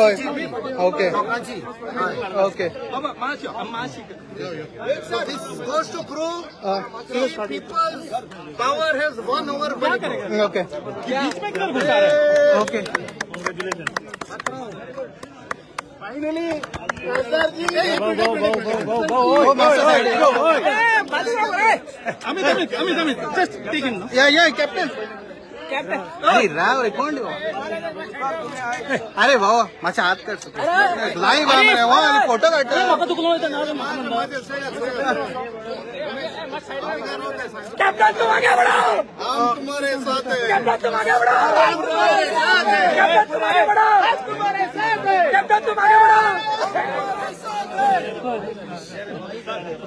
Okay. Okay. This goes to prove people's power has won over money. Okay. Okay. Finally, Amit, just take him. Yeah, Captain. अरे राव रे कोण अरे भाऊ माझ्या हात कर लाईव्ह फोटो काढतो कैप्टन तुम आगे बढ़ो, हम तुम्हारे साथ हैं। कैप्टन तुम आगे बढ़ो, हम तुम्हारे साथ हैं। कैप्टन तुम आगे बढ़ो, हम तुम्हारे साथ हैं। कैप्टन तुम आगे बढ़ो।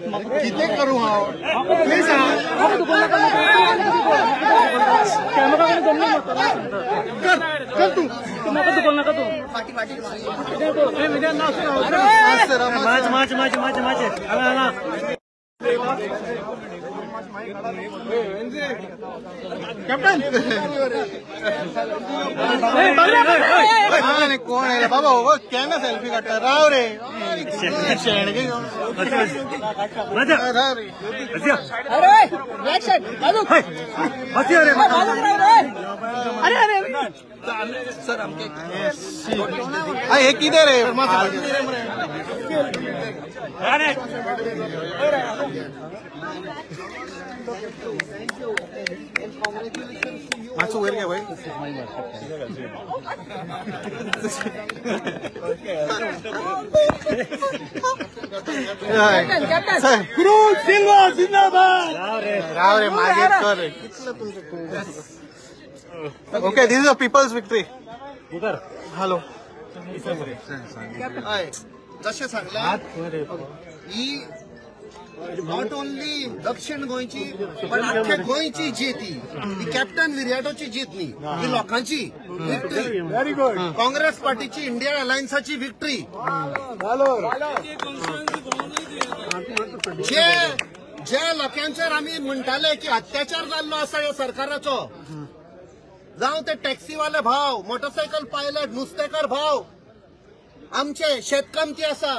किती करू हा प्लीज कर तू नका तू माझ कैप्टन कोण आहे बाबा हो क्या ना सेल्फी काढता राव रे सर हे किती रे मासू वगैरे भाई राव रे मागे कर okay this is a people's victory hello जसे सांगला ही नॉट ओनली दक्षिण गोंयची पण अख्ख्या गोंयची जीत ही कॅप्टन विराटोची जीत न्ही ही लोकांची विक्ट्री व्हेरी गुड काँग्रेस पार्टीची इंडिया अलायन्साची विक्ट्री जे लोकांचेर आमी म्हणटाले की अत्याचार जाल्लो आसा ह्या सरकाराचो जावं ते टॅक्सीवाले भाव मोटरसायकल पायलट नुस्तेकार भाव आमचे शेतकामती आसा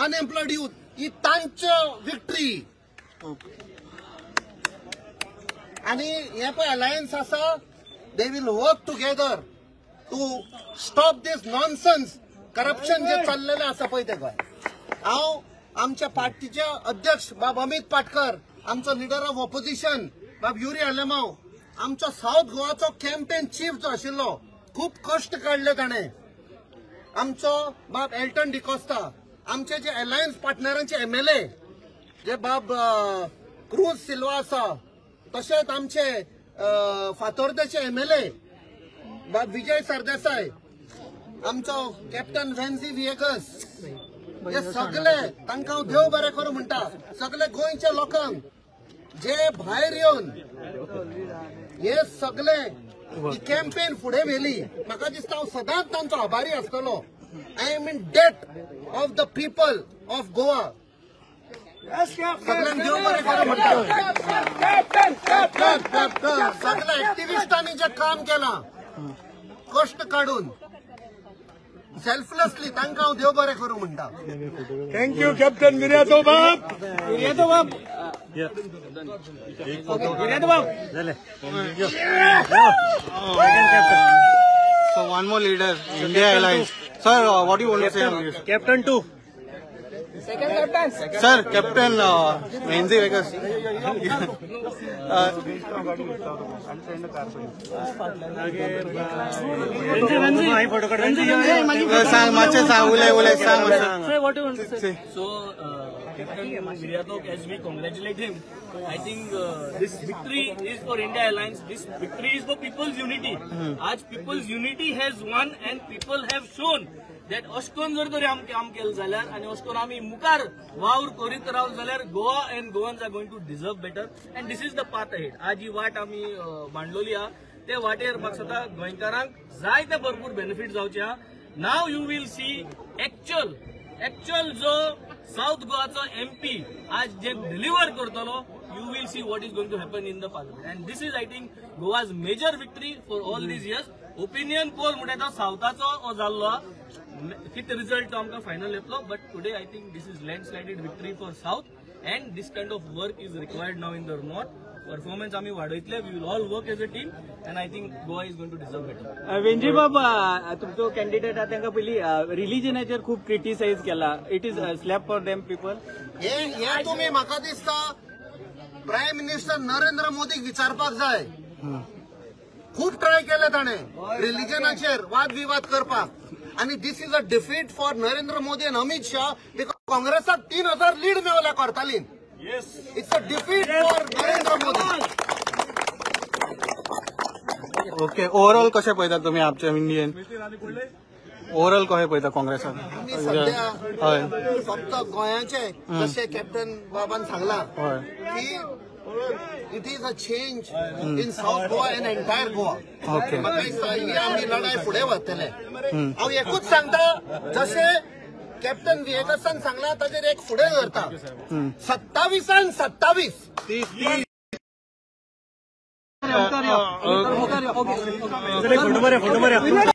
अनएम्प्लॉयड यूथ ही तांच्यो विक्ट्री आणि हे पळय अलायन्स आसा they will work together to stop this nonsense corruption जे चाललेले आसा पळय ते गोंय हांव आमच्या पार्टीचे अध्यक्ष बाब अमित पाटकर आमचो लिडर ऑफ ऑपोजिशन बाब युरी आलेमांव आमचो साऊथ गोवाचो कॅम्पेन चीफ जो आशिल्लो खूप कष्ट काढले ताणें आमचो बाब एल्टन डिकोस्ता आमचे जे अलायन्स पार्टनरांचे एमएलए जे बाब क्रूज सिल्वा आसा तशेंच आमचे फातोर्डेचे एमएलए बाब विजय सरदेसाय आमचो कॅप्टन वेन्झी विएगस हे सगळे तांकां हांव देव बरें करूं म्हणटा सगळे गोंयच्या लोकांक जे भायर येवन हे सगळे ही कॅम्पेन फुडें व्हेली म्हाका दिसता हांव सदांच तांचो आभारी आसतलो I am in debt of the people of Goa सगळ्यांक देव बरें करूं म्हणटा सगळ्या एक्टिविस्टांनी जे काम केलां कष्ट काढून सेल्फलेसली तांकां हांव देव बरें करूं म्हणटा थँक्यू कॅप्टन विराटो बाब So one more leader, India Airlines. Sir, what do you want to say on this? Captain 2. Second captain. Sir, Captain Veensy Vegas. So, Captain Viratok, as we congratulate him, I think this victory is for India Alliance. This victory is for people's unity. आज people's unity has won and people have shown that अशकोन जर तरी आमी काम केलें जाल्यार आनी अशकोन आमी मुखार वावर करीत रावले जाल्यार Goa and Goans are going to deserve better and this is the path ahead. आज ही वाट आमी मांडलोली आहा ते वाटेर म्हाका दिसता गोंयकारांक जायते भरपूर बेनिफीट जावचे आहा. नाव यू विल सी एक्चुअल जो साउथ गोवाचो एमपी आज जे डिलिव्हर करतलो you will see what is going to happen in the parliament and this is I think Goa's major victory for all these years. Opinion poll म्हणटा तो साउथाचो जाल्लो कित result तो आमकां फायनल येतलो. But today I think this is landslided victory for South and this kind of work is required now in the North. Performance आम्ही वाडयतले. We will all work as a team and I think Goa is going to deserve better. Venzy बाबा तुमचो candidate हा तांकां पयली रिलिजनाचेर खूप criticise केला. It is slap for them people. हे तुम्ही म्हाका दिसता प्रायम मिनिस्टर नरेंद्र मोदीक विचारपाक जाय. खूप ट्राय केले ताणे रिलिजनाचेर वाद विवाद करपाक आणि this is a defeat for Narendra Modi आणि अमित शाह बिकॉज काँग्रेसाक 3000 लीड मेवल्या करतालीन. It's a defeat for Narendra Modi. Okay overall कशें पळयता तुमी आमचे इंडियन ओव्हरऑल कशें पळयता काँग्रेसाक? आमी सध्या फक्त गोंयाचे जशें कॅप्टन बाबान सांगला की it is a change in south Goa and entire Goa. Okay म्हाका दिसता ही आमी लढाई फुडें व्हरतले. हांव एकूच सांगता जशें कॅप्टन विएकसान सांगला ताजेर एक फुडें धरता. 27 फोटो मारया.